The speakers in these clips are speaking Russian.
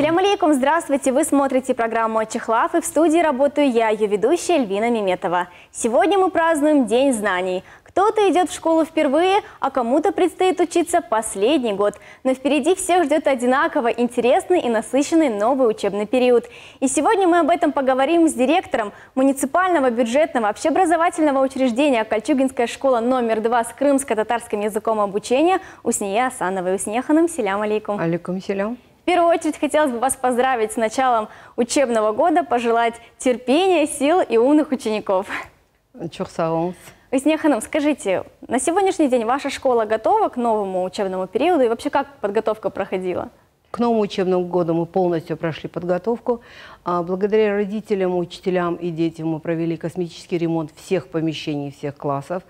Ассаляму алейкум, здравствуйте! Вы смотрите программу «Чехлав», и в студии работаю я, ее ведущая Эльвина Меметова. Сегодня мы празднуем День знаний. Кто-то идет в школу впервые, а кому-то предстоит учиться последний год. Но впереди всех ждет одинаково интересный и насыщенный новый учебный период. И сегодня мы об этом поговорим с директором муниципального бюджетного общеобразовательного учреждения «Кольчугинская школа номер 2» с крымско-татарским языком обучения Усния Асановой. Усния ханым, селям алейкум. Алейкум селям. В первую очередь хотелось бы вас поздравить с началом учебного года, пожелать терпения, сил и умных учеников. Чухсаунс. Усния ханым, скажите, на сегодняшний день ваша школа готова к новому учебному периоду и вообще как подготовка проходила? К новому учебному году мы полностью прошли подготовку. Благодаря родителям, учителям и детям мы провели космический ремонт всех помещений, всех классов.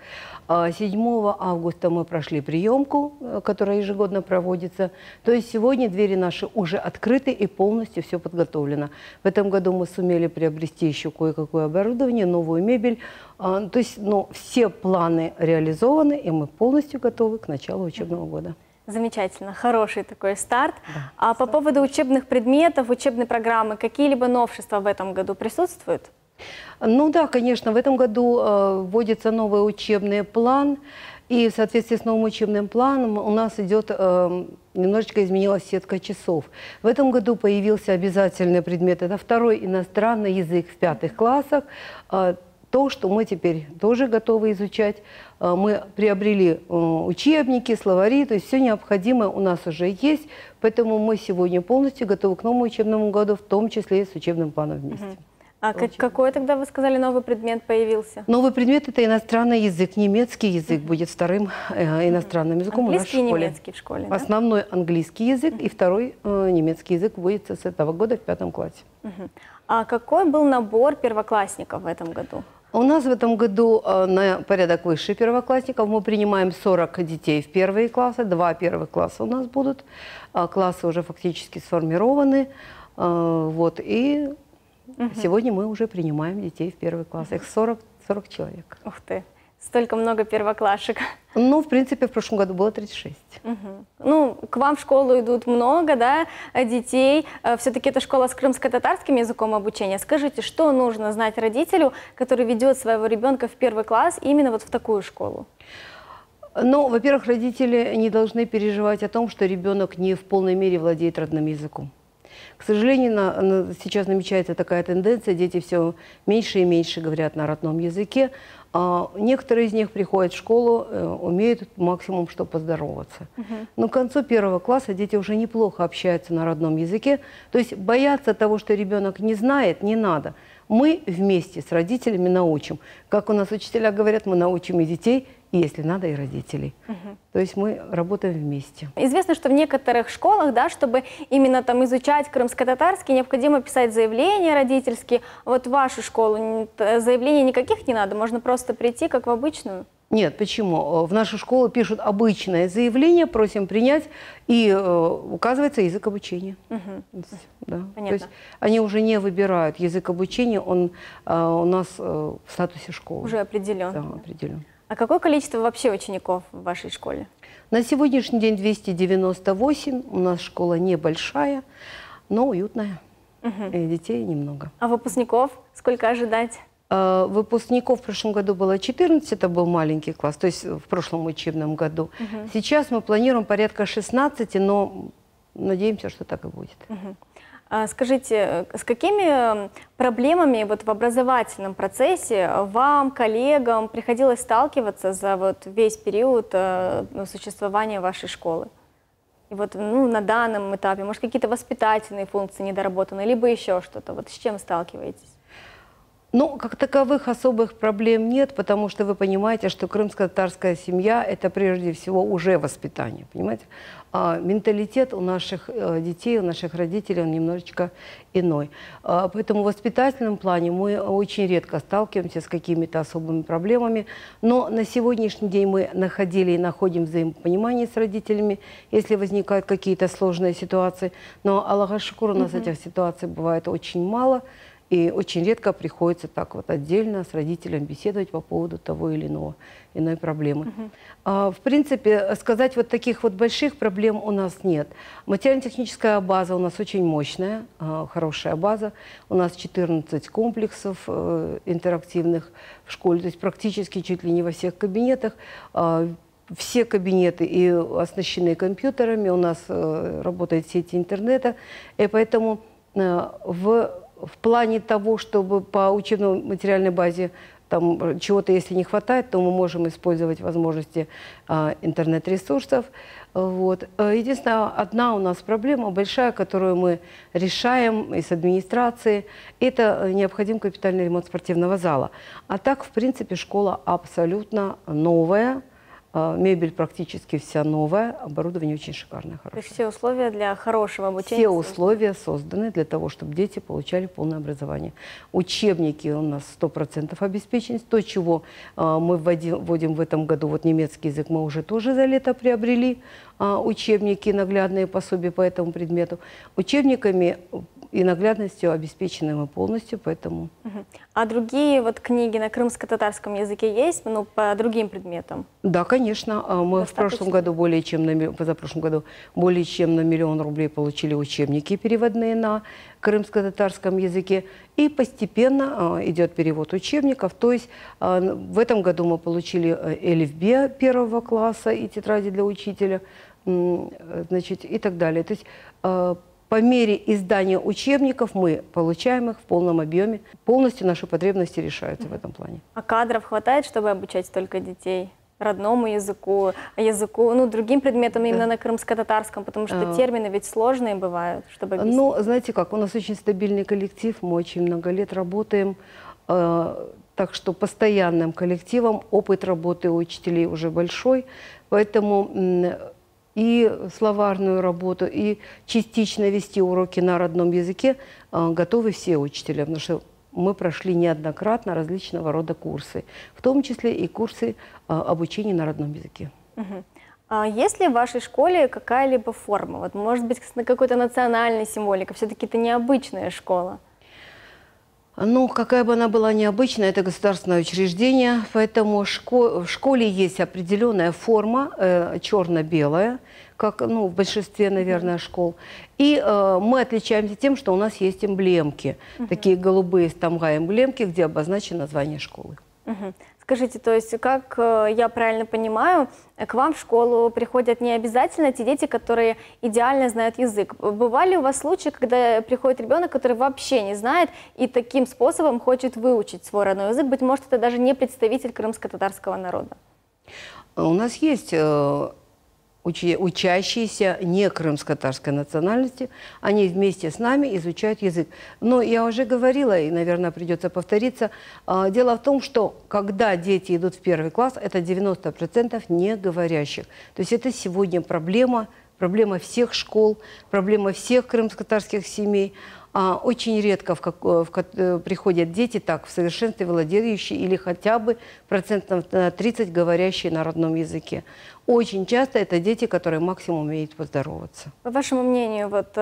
7 августа мы прошли приемку, которая ежегодно проводится. То есть сегодня двери наши уже открыты и полностью все подготовлено. В этом году мы сумели приобрести еще кое-какое оборудование, новую мебель. То есть все планы реализованы, и мы полностью готовы к началу учебного года. Замечательно, хороший такой старт. Да. А по поводу учебных предметов, учебной программы, какие-либо новшества в этом году присутствуют? Ну да, конечно, в этом году вводится новый учебный план, и в соответствии с новым учебным планом у нас идет, немножечко изменилась сетка часов. В этом году появился обязательный предмет, это второй иностранный язык в 5 классах. То, что мы теперь тоже готовы изучать. Мы приобрели учебники, словари, то есть все необходимое у нас уже есть. Поэтому мы сегодня полностью готовы к новому учебному году, в том числе и с учебным планом вместе. А какой тогда, вы сказали, новый предмет появился? Новый предмет – это иностранный язык. Немецкий язык будет вторым иностранным языком у нас в школе. Английский и немецкий в школе, да? Основной английский язык и второй немецкий язык вводится с этого года в 5 классе. А какой был набор первоклассников в этом году? У нас в этом году на порядок выше первоклассников. Мы принимаем 40 детей в первые классы, 2 первых класса у нас будут. Классы уже фактически сформированы. И сегодня мы уже принимаем детей в первый класс. Их 40 человек. Ух ты, столько много первоклашек. Ну, в принципе, в прошлом году было 36. Ну, к вам в школу идут много, да, детей. Все-таки это школа с крымско-татарским языком обучения. Скажите, что нужно знать родителю, который ведет своего ребенка в первый класс именно вот в такую школу? Ну, во-первых, родители не должны переживать о том, что ребенок не в полной мере владеет родным языком. К сожалению, сейчас намечается такая тенденция, дети все меньше и меньше говорят на родном языке. Некоторые из них приходят в школу, умеют максимум, что поздороваться. Но к концу 1 класса дети уже неплохо общаются на родном языке. То есть бояться того, что ребенок не знает, не надо. Мы вместе с родителями научим. Как у нас учителя говорят, мы научим и детей, и, если надо, и родителей. То есть мы работаем вместе. Известно, что в некоторых школах, да, чтобы именно там изучать крымско-татарский, необходимо писать заявления родительские. Вот в вашу школу заявлений никаких не надо, можно просто прийти, как в обычную? Нет, почему? В нашу школу пишут обычное заявление, просим принять, и указывается язык обучения. Да. То есть они уже не выбирают язык обучения, он у нас в статусе школы. Уже определен. Да, определен. А какое количество вообще учеников в вашей школе? На сегодняшний день 298. У нас школа небольшая, но уютная. И детей немного. А выпускников сколько ожидать? Выпускников в прошлом году было 14, это был маленький класс, то есть в прошлом учебном году. Сейчас мы планируем порядка 16, но надеемся, что так и будет. Скажите, с какими проблемами вот в образовательном процессе вам, коллегам, приходилось сталкиваться за вот весь период существования вашей школы? И вот на данном этапе, может, какие-то воспитательные функции недоработаны, либо еще что-то. Вот с чем сталкиваетесь? Ну, как таковых особых проблем нет, потому что вы понимаете, что крымско-татарская семья – это прежде всего уже воспитание, понимаете? А менталитет у наших детей, у наших родителей, он немножечко иной. Поэтому в воспитательном плане мы очень редко сталкиваемся с какими-то особыми проблемами, но на сегодняшний день мы находили и находим взаимопонимание с родителями, если возникают какие-то сложные ситуации. Но, Аллаху шукур, у нас этих ситуаций бывает очень мало. И очень редко приходится так вот отдельно с родителем беседовать по поводу того или иной проблемы. В принципе, сказать вот таких вот больших проблем у нас нет. Материально-техническая база у нас очень мощная, хорошая база. У нас 14 комплексов интерактивных в школе, то есть практически чуть ли не во всех кабинетах. Все кабинеты и оснащены компьютерами, у нас работает сеть интернета, и поэтому в плане того, чтобы по учебно-материальной базе там чего-то, если не хватает, то мы можем использовать возможности интернет-ресурсов. Вот. Единственное, одна у нас проблема большая, которую мы решаем и с администрацией, это необходим капитальный ремонт спортивного зала. А так, в принципе, школа абсолютно новая. Мебель практически вся новая, оборудование очень шикарное, хорошее. То есть все условия для хорошего обучения? Все условия созданы для того, чтобы дети получали полное образование. Учебники у нас 100% обеспечены. То, чего мы вводим в этом году, вот немецкий язык мы уже тоже за лето приобрели, учебники, наглядные пособия по этому предмету. Учебниками и наглядностью обеспечены мы полностью, поэтому... А другие вот книги на крымско-татарском языке есть, ну, по другим предметам? Да, конечно. Мы в прошлом году позапрошлом году более чем на 1 000 000 рублей получили учебники переводные на крымско-татарском языке. И постепенно идет перевод учебников. То есть в этом году мы получили элифбе 1 класса и тетради для учителя, значит, и так далее. То есть по мере издания учебников мы получаем их в полном объеме. Полностью наши потребности решаются в этом плане. А кадров хватает, чтобы обучать столько детей? Родному языку, ну, другим предметам именно на крымско-татарском, потому что термины ведь сложные бывают, чтобы объяснить. Ну, знаете как, у нас очень стабильный коллектив, мы очень много лет работаем, так что постоянным коллективом, опыт работы у учителей уже большой, поэтому и словарную работу, и частично вести уроки на родном языке готовы все учителя, потому что мы прошли неоднократно различного рода курсы, в том числе и курсы обучения на родном языке. А есть ли в вашей школе какая-либо форма? Вот, может быть, какой-то национальной символикой? Все-таки это необычная школа. Ну, какая бы она была необычная, это государственное учреждение, поэтому в школе есть определенная форма, черно-белая, как в большинстве, наверное, школ. И мы отличаемся тем, что у нас есть эмблемки, такие голубые с тамга эмблемки, где обозначено название школы. Скажите, то есть, как я правильно понимаю, к вам в школу приходят не обязательно те дети, которые идеально знают язык. Бывали у вас случаи, когда приходит ребенок, который вообще не знает и таким способом хочет выучить свой родной язык? Быть может, это даже не представитель крымско-татарского народа? У нас есть учащиеся не крымско-татарской национальности, они вместе с нами изучают язык. Но я уже говорила, и, наверное, придется повториться, дело в том, что когда дети идут в 1 класс, это 90% не говорящих. То есть это сегодня проблема всех школ, проблема всех крымско-татарских семей. Очень редко приходят дети так в совершенстве владеющие или хотя бы процентов на 30 говорящие на родном языке. Очень часто это дети, которые максимум умеют поздороваться. По вашему мнению, вот,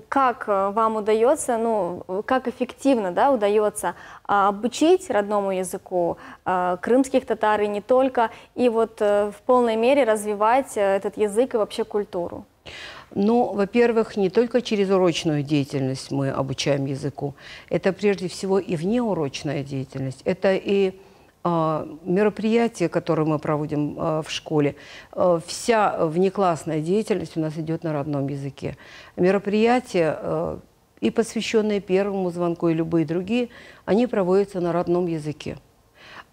как вам удается, как эффективно удается обучить родному языку крымских татар и не только, и вот в полной мере развивать этот язык и вообще культуру? Ну, во-первых, не только через урочную деятельность мы обучаем языку. Это прежде всего и внеурочная деятельность. Это и мероприятия, которые мы проводим в школе. Вся внеклассная деятельность у нас идет на родном языке. Мероприятия, и посвященные первому звонку, и любые другие, они проводятся на родном языке.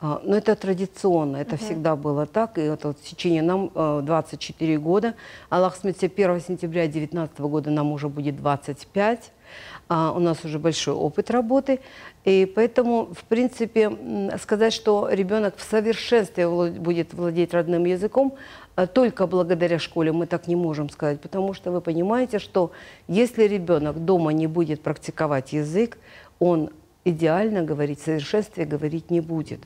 Но это традиционно, это всегда было так. И вот в течение нам 24 года. Аллах смеется, 1 сентября 2019 года нам уже будет 25. У нас уже большой опыт работы. И поэтому, в принципе, сказать, что ребенок в совершенстве будет владеть родным языком, только благодаря школе мы так не можем сказать. Потому что вы понимаете, что если ребенок дома не будет практиковать язык, он идеально говорить, в совершенстве говорить не будет.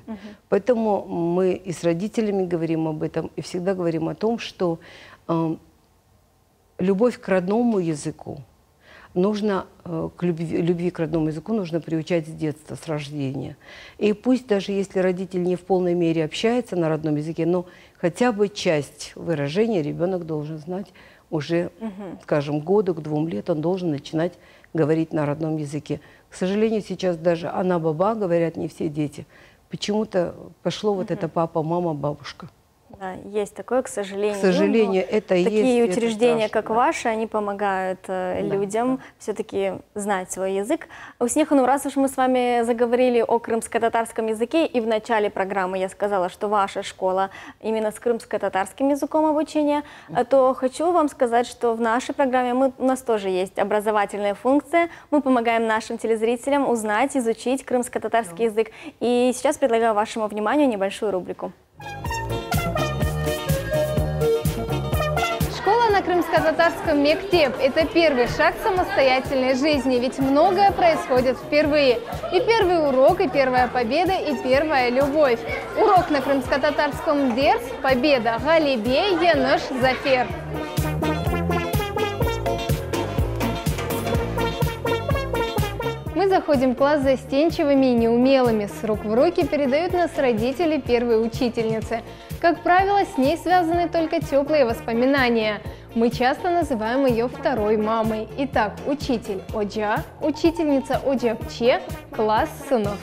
Поэтому мы и с родителями говорим об этом, и всегда говорим о том, что любовь к родному языку, нужно к любви к родному языку нужно приучать с детства, с рождения. И пусть даже если родитель не в полной мере общается на родном языке, но хотя бы часть выражения ребенок должен знать уже, скажем, году, к 2 лет он должен начинать говорить на родном языке. К сожалению, сейчас даже «ана-баба» говорят не все дети. Почему-то пошло вот это папа, мама, бабушка. Да, есть такое, к сожалению. К сожалению, это есть. Такие учреждения, страшно, как ваши, они помогают людям все-таки знать свой язык. Уснеха, ну раз уж мы с вами заговорили о крымско-татарском языке, и в начале программы я сказала, что ваша школа именно с крымско-татарским языком обучения, то хочу вам сказать, что в нашей программе у нас тоже есть образовательная функция. Мы помогаем нашим телезрителям узнать, изучить крымско-татарский язык. И сейчас предлагаю вашему вниманию небольшую рубрику. Школа на крымско-татарском «Мектеп» – это первый шаг самостоятельной жизни, ведь многое происходит впервые. И первый урок, и первая победа, и первая любовь. Урок на крымско-татарском «Дерс» – победа, галибе, яныш, зафер. Мы заходим в класс застенчивыми и неумелыми. С рук в руки передают нас родители первой учительницы. Как правило, с ней связаны только теплые воспоминания. Мы часто называем ее второй мамой. Итак, учитель Оджа, учительница Оджапче, класс сынов.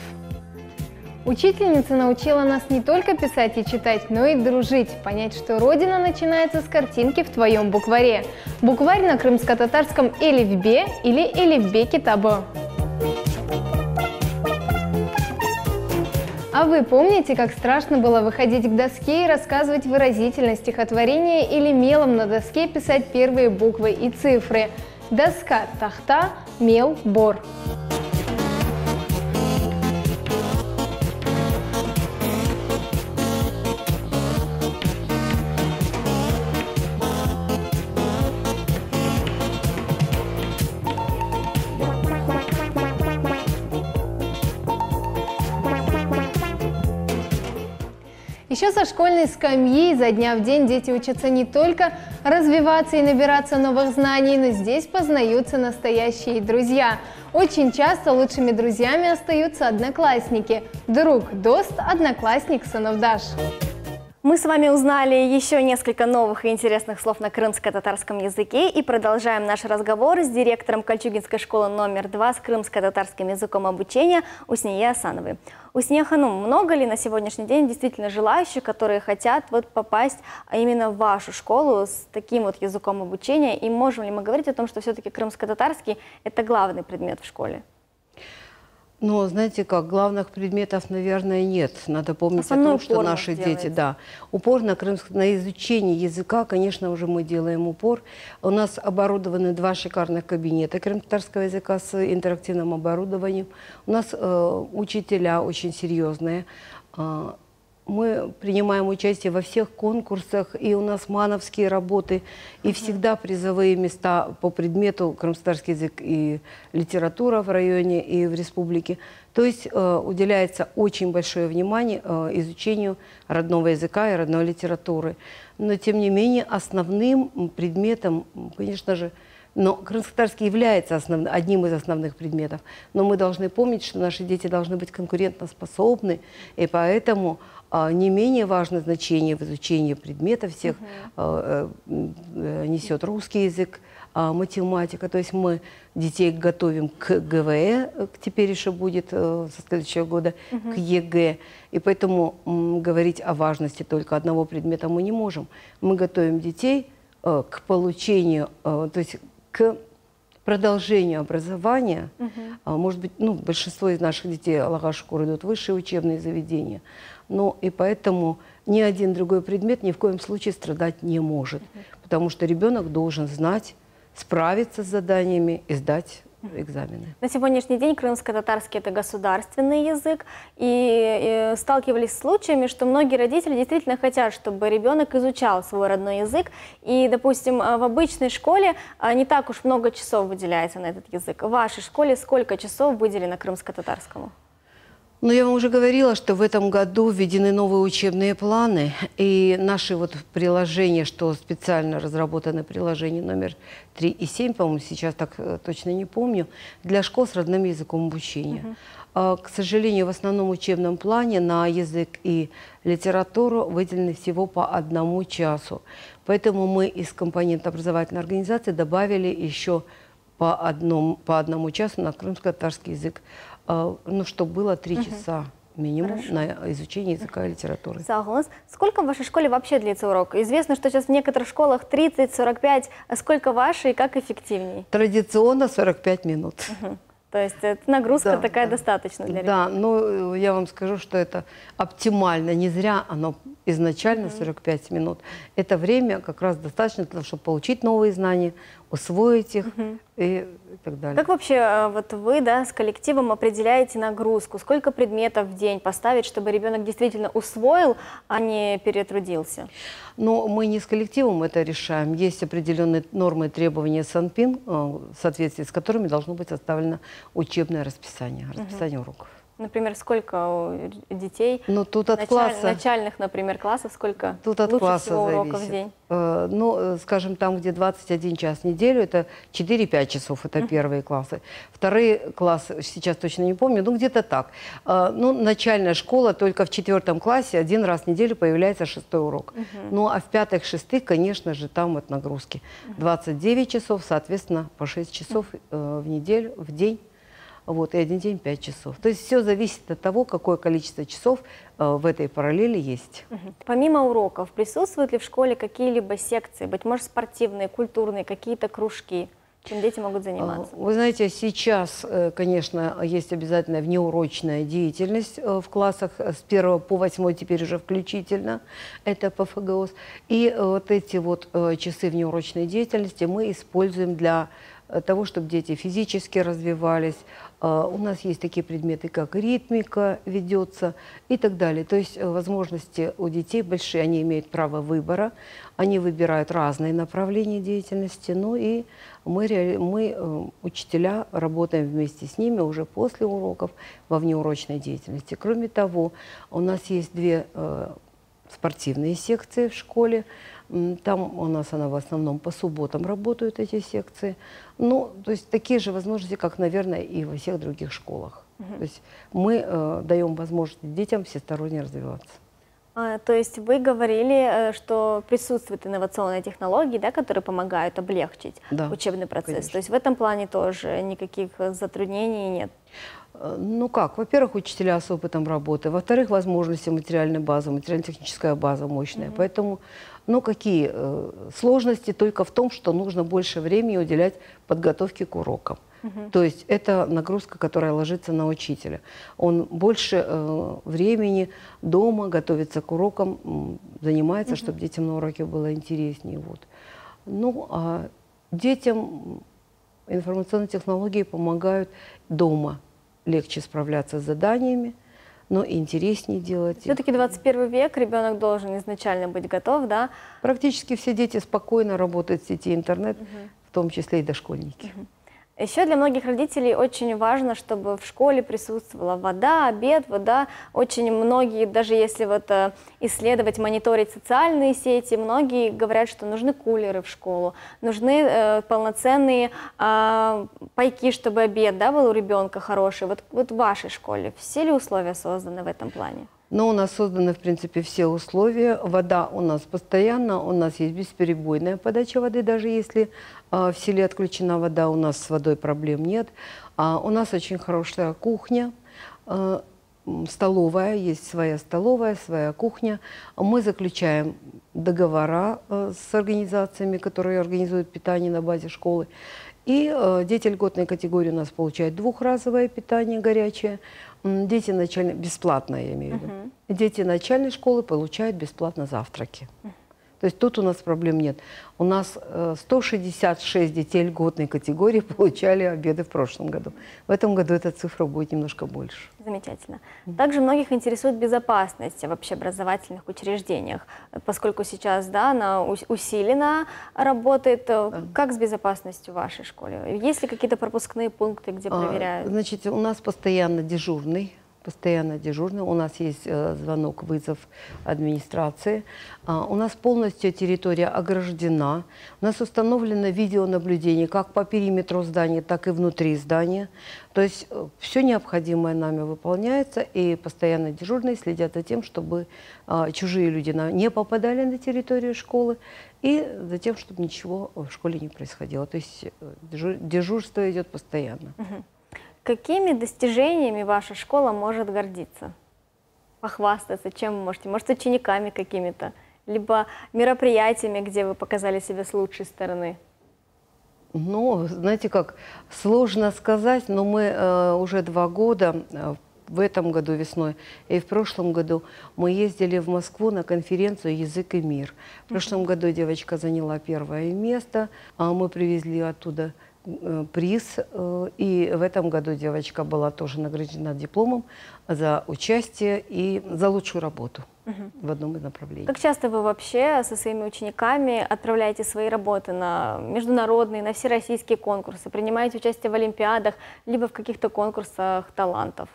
Учительница научила нас не только писать и читать, но и дружить, понять, что Родина начинается с картинки в твоем букваре. Букварь на крымско-татарском элифбе или элифбе китабы. А вы помните, как страшно было выходить к доске и рассказывать выразительно стихотворение или мелом на доске писать первые буквы и цифры? Доска, тахта, мел, бор. Еще со школьной скамьи изо дня в день дети учатся не только развиваться и набираться новых знаний, но здесь познаются настоящие друзья. Очень часто лучшими друзьями остаются одноклассники. Друг, дост, одноклассник, сыновдаш. Мы с вами узнали еще несколько новых и интересных слов на крымско-татарском языке и продолжаем наш разговор с директором Кольчугинской школы номер 2 с крымско-татарским языком обучения Усния Асановой. Усния Ханум, много ли на сегодняшний день действительно желающих, которые хотят попасть именно в вашу школу с таким вот языком обучения? И можем ли мы говорить о том, что все-таки крымско-татарский – это главный предмет в школе? Но, знаете как, главных предметов, наверное, нет. Надо помнить о том, что наши дети, да, упор на изучение языка, конечно, уже мы делаем упор. У нас оборудованы 2 шикарных кабинета крымско-татарского языка с интерактивным оборудованием. У нас учителя очень серьезные. Мы принимаем участие во всех конкурсах, и у нас мановские работы, и всегда призовые места по предмету крымско-татарский язык и литература в районе и в республике. То есть уделяется очень большое внимание изучению родного языка и родной литературы. Но, тем не менее, основным предметом, конечно же, но крымско-татарский является одним из основных предметов. Но мы должны помнить, что наши дети должны быть конкурентоспособны, и поэтому не менее важное значение в изучении предметов всех несет русский язык, математика. То есть мы детей готовим к ГВЭ, теперь еще будет со следующего года, к ЕГЭ. И поэтому говорить о важности только одного предмета мы не можем. Мы готовим детей к получению, то есть к продолжению образования. Может быть, большинство из наших детей, Аллаха шукур, идут в высшие учебные заведения. Но и поэтому ни один другой предмет ни в коем случае страдать не может. Потому что ребенок должен знать, справиться с заданиями и сдать экзамены. На сегодняшний день крымско-татарский – это государственный язык. И сталкивались с случаями, что многие родители действительно хотят, чтобы ребенок изучал свой родной язык. И, допустим, в обычной школе не так уж много часов выделяется на этот язык. В вашей школе сколько часов выделено крымско-татарскому? Ну, я вам уже говорила, что в этом году введены новые учебные планы, и наши вот приложения, что специально разработаны приложение номер 3 и 7, по-моему, сейчас так точно не помню, для школ с родным языком обучения. К сожалению, в основном учебном плане на язык и литературу выделены всего по 1 часу. Поэтому мы из компонента образовательной организации добавили еще по одному часу на крымско-татарский язык. Ну, чтобы было 3 часа минимум на изучение языка и литературы. Согласна. Сколько в вашей школе вообще длится урок? Известно, что сейчас в некоторых школах 30-45. А сколько в вашей и как эффективней? Традиционно 45 минут. То есть это нагрузка такая достаточно для ребят? Да, но я вам скажу, что это оптимально. Не зря оно изначально 45 минут. Это время как раз достаточно для того, чтобы получить новые знания, усвоить их и так далее. Как вообще вот вы, да, с коллективом определяете нагрузку? Сколько предметов в день поставить, чтобы ребенок действительно усвоил, а не перетрудился? Но мы не с коллективом это решаем. Есть определенные нормы и требования СанПин, в соответствии с которыми должно быть составлено учебное расписание уроков. Например, сколько у детей? Ну, тут от класса, начальных, например, классов, сколько тут от лучше класса всего уроков в зависит. день? Ну, скажем, там, где 21 час в неделю, это 4-5 часов, это первые классы. Вторые классы, сейчас точно не помню, ну, где-то так. Ну, начальная школа, только в 4 классе 1 раз в неделю появляется 6-й урок. Ну, а в 5-х, 6-х, конечно же, там вот нагрузки. 29 часов, соответственно, по 6 часов в неделю, в день. Вот, и 1 день 5 часов. То есть все зависит от того, какое количество часов в этой параллели есть. Помимо уроков, присутствуют ли в школе какие-либо секции, быть может, спортивные, культурные, какие-то кружки, чем дети могут заниматься? Вы знаете, сейчас, конечно, есть обязательная внеурочная деятельность в классах с 1 по 8 теперь уже включительно, это по ФГОС. И вот эти вот часы внеурочной деятельности мы используем для того, чтобы дети физически развивались. У нас есть такие предметы, как ритмика ведется и так далее. То есть возможности у детей большие, они имеют право выбора, они выбирают разные направления деятельности. Ну и мы, учителя, работаем вместе с ними уже после уроков во внеурочной деятельности. Кроме того, у нас есть 2 спортивные секции в школе. Там у нас она в основном по субботам работают, эти секции. Ну, то есть такие же возможности, как, наверное, и во всех других школах. То есть мы даем возможность детям всесторонне развиваться. То есть вы говорили, что присутствуют инновационные технологии, да, которые помогают облегчить учебный процесс. Конечно. То есть в этом плане тоже никаких затруднений нет? Ну как, во-первых, учителя с опытом работы, во-вторых, возможности материальной базы, материально-техническая база мощная. Поэтому, ну какие сложности только в том, что нужно больше времени уделять подготовке к урокам. То есть это нагрузка, которая ложится на учителя. Он больше времени дома готовится к урокам, занимается, чтобы детям на уроке было интереснее. Вот. Ну а детям информационные технологии помогают дома легче справляться с заданиями, но интереснее делать. Все-таки 21 век, ребенок должен изначально быть готов, да? Практически все дети спокойно работают в сети интернет, в том числе и дошкольники. Еще для многих родителей очень важно, чтобы в школе присутствовала вода, обед, вода. Очень многие, даже если вот исследовать, мониторить социальные сети, многие говорят, что нужны кулеры в школу, нужны полноценные пайки, чтобы обед, да, был у ребенка хороший. Вот в вашей школе все ли условия созданы в этом плане? Но у нас созданы, в принципе, все условия. Вода у нас постоянно, у нас есть бесперебойная подача воды, даже если в селе отключена вода, у нас с водой проблем нет. У нас очень хорошая кухня, столовая, есть своя столовая, своя кухня. Мы заключаем договора с организациями, которые организуют питание на базе школы. И дети льготной категории у нас получают 2-разовое питание горячее. Дети начальной, бесплатно я имею в виду. Дети начальной школы получают бесплатно завтраки. То есть тут у нас проблем нет. У нас 166 детей льготной категории получали обеды в прошлом году. В этом году эта цифра будет немножко больше. Замечательно. Также многих интересует безопасность в общеобразовательных учреждениях, поскольку сейчас, да, она усиленно работает. Как с безопасностью в вашей школе? Есть ли какие-то пропускные пункты, где проверяют? Значит, у нас постоянно дежурный постоянно дежурный. У нас есть звонок, вызов администрации. У нас полностью территория ограждена. У нас установлено видеонаблюдение как по периметру здания, так и внутри здания. То есть все необходимое нами выполняется, и постоянно дежурные следят за тем, чтобы чужие люди не попадали на территорию школы, и за тем, чтобы ничего в школе не происходило. То есть дежурство идет постоянно. Какими достижениями ваша школа может гордиться? Похвастаться, чем вы можете? Может, учениками какими-то? Либо мероприятиями, где вы показали себя с лучшей стороны? Ну, знаете как, сложно сказать, но мы уже 2 года, в этом году весной и в прошлом году, мы ездили в Москву на конференцию «Язык и мир». В прошлом году девочка заняла 1-е место, а мы привезли оттуда приз, и в этом году девочка была тоже награждена дипломом за участие и за лучшую работу в одном из направлений. Как часто вы вообще со своими учениками отправляете свои работы на международные, на всероссийские конкурсы, принимаете участие в олимпиадах, либо в каких-то конкурсах талантов?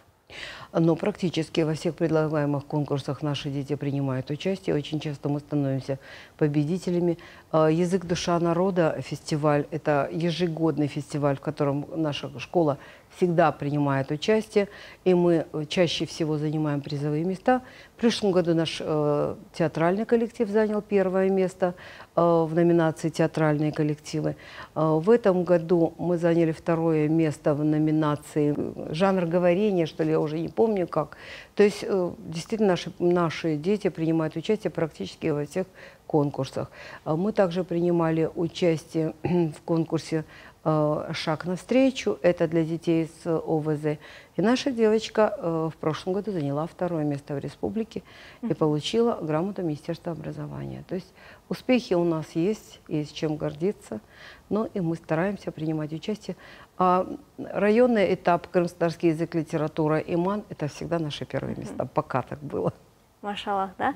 Но практически во всех предлагаемых конкурсах наши дети принимают участие. Очень часто мы становимся победителями. «Язык, душа народа» фестиваль – это ежегодный фестиваль, в котором наша школа всегда принимает участие, и мы чаще всего занимаем призовые места. В прошлом году наш театральный коллектив занял 1-е место в номинации «Театральные коллективы». В этом году мы заняли 2-е место в номинации «Жанр говорения», что ли, я уже не помню как. То есть действительно наши дети принимают участие практически во всех конкурсах. Мы также принимали участие в конкурсе «Шаг навстречу». Это для детей с ОВЗ. И наша девочка в прошлом году заняла 2-е место в республике и получила грамоту Министерства образования. То есть успехи у нас есть чем гордиться, но и мы стараемся принимать участие. А районный этап «Крымский язык, литература» и МАН – это всегда наши 1-е места. Пока так было. Машаллах, да?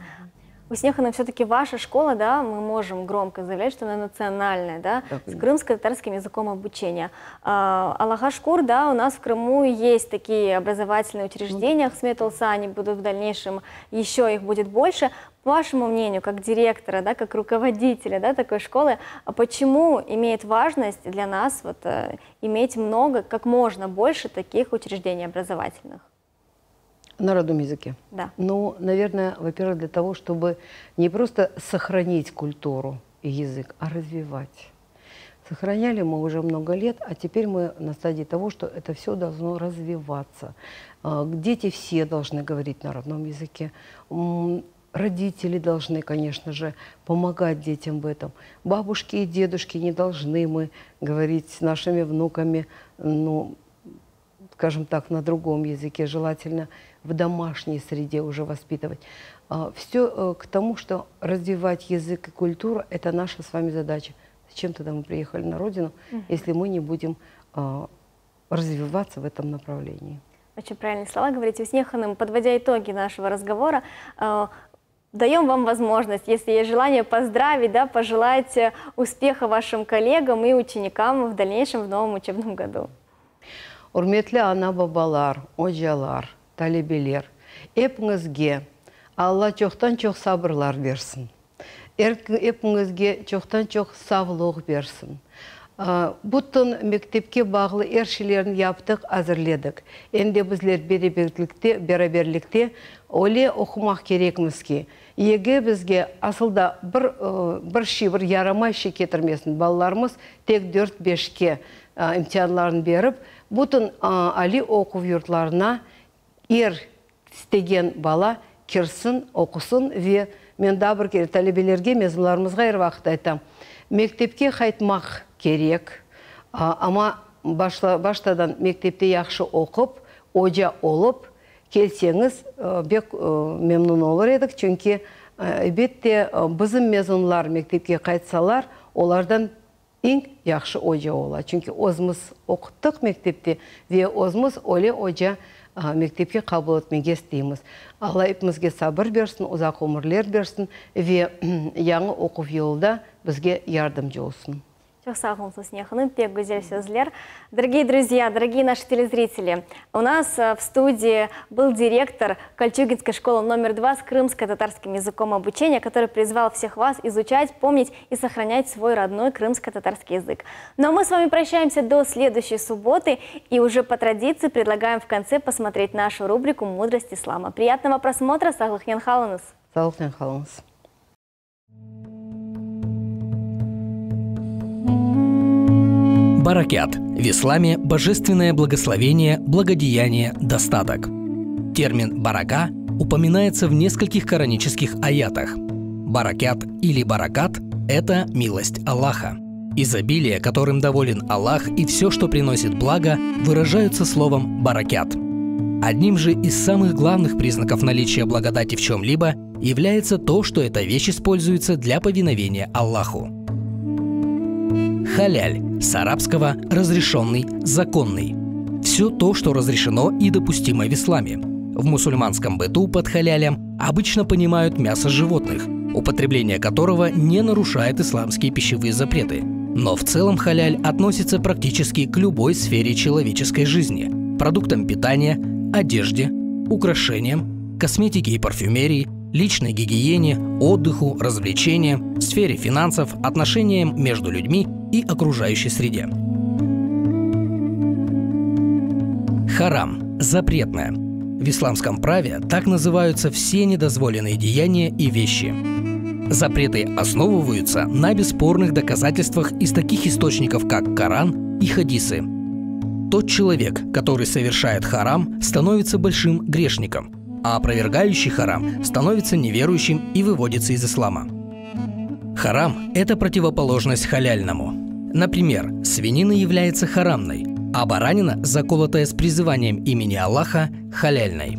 Уснехана, все-таки ваша школа, да, мы можем громко заявлять, что она национальная, да, с крымско-татарским языком обучения. Аллаха шкур, да, у нас в Крыму есть такие образовательные учреждения, Ахмет Олса, они будут в дальнейшем, еще их будет больше. По вашему мнению, как директора, да, как руководителя, да, такой школы, почему имеет важность для нас вот, иметь много, как можно больше таких учреждений образовательных? На родном языке? Да. Ну, наверное, во-первых, для того, чтобы не просто сохранить культуру и язык, а развивать. Сохраняли мы уже много лет, а теперь мы на стадии того, что это все должно развиваться. Дети все должны говорить на родном языке. Родители должны, конечно же, помогать детям в этом. Бабушки и дедушки не должны мы говорить с нашими внуками, ну, скажем так, на другом языке, желательно в домашней среде уже воспитывать. Все к тому, что развивать язык и культуру – это наша с вами задача. Зачем тогда мы приехали на родину, если мы не будем развиваться в этом направлении? Очень правильные слова говорите. Уснеханым, подводя итоги нашего разговора, даем вам возможность, если есть желание, поздравить, да, пожелать успеха вашим коллегам и ученикам в дальнейшем в новом учебном году. Урметлі ана бабалар, ожалар, талебелер, епіңізге Алла çoxtan-çox sabırlar versin. Епіңізге çoxtan-çox sağlık versin. Бұттың мектепке бағылы ершілерін яптық, әзірледік. Енді біздер береберлікте оле оқымақ керекмізге. Еге бізге асылда бір ярамай кетірмесін. Балаларымыз тек 4-5-ке имтиханларын беріп, бұтын али оқу йұртларына істеген бала кірсін, оқысын ве мен дабыр керек талебелерге, мезуларымызға вақыт айтам. Мектепке қайтмақ керек, ама баштадан мектепте яқшы оқып, ожа олып, келсеңіз бек мемнун олар едік, чөнки бетте бізім мезунлар мектепке қайтсалар, олардан ең яқшы ожа ола. Чөнки өзіміз оқыттық мектепте, ве өзіміз оле ожа мектепке қабыл етмеге істейміз. Алла епімізге сабыр берсін, ұзақ өмірлер берсін, ве яңы оқу жолда бізге ярдымчы болсын. Дорогие друзья, дорогие наши телезрители, у нас в студии был директор Кольчугинской школы номер 2 с крымско-татарским языком обучения, который призвал всех вас изучать, помнить и сохранять свой родной крымско-татарский язык. Но мы с вами прощаемся до следующей субботы и уже по традиции предлагаем в конце посмотреть нашу рубрику «Мудрость ислама». Приятного просмотра, Саглыхнен Халанус. Саглыхнен Халанус. Баракят. В исламе божественное благословение, благодеяние, достаток. Термин «барака» упоминается в нескольких коранических аятах. Баракят или баракат – это милость Аллаха. Изобилие, которым доволен Аллах, и все, что приносит благо, выражаются словом «баракят». Одним же из самых главных признаков наличия благодати в чем-либо является то, что эта вещь используется для повиновения Аллаху. Халяль – с арабского «разрешенный», «законный». Все то, что разрешено и допустимо в исламе. В мусульманском быту под халялем обычно понимают мясо животных, употребление которого не нарушает исламские пищевые запреты. Но в целом халяль относится практически к любой сфере человеческой жизни – продуктам питания, одежде, украшениям, косметике и парфюмерии, личной гигиене, отдыху, развлечениям, сфере финансов, отношениям между людьми и окружающей среде. Харам – запретное. В исламском праве так называются все недозволенные деяния и вещи. Запреты основываются на бесспорных доказательствах из таких источников, как Коран и хадисы. Тот человек, который совершает харам, становится большим грешником, а опровергающий харам становится неверующим и выводится из ислама. Харам – это противоположность халяльному. Например, свинина является харамной, а баранина, заколотая с призыванием имени Аллаха, халяльной.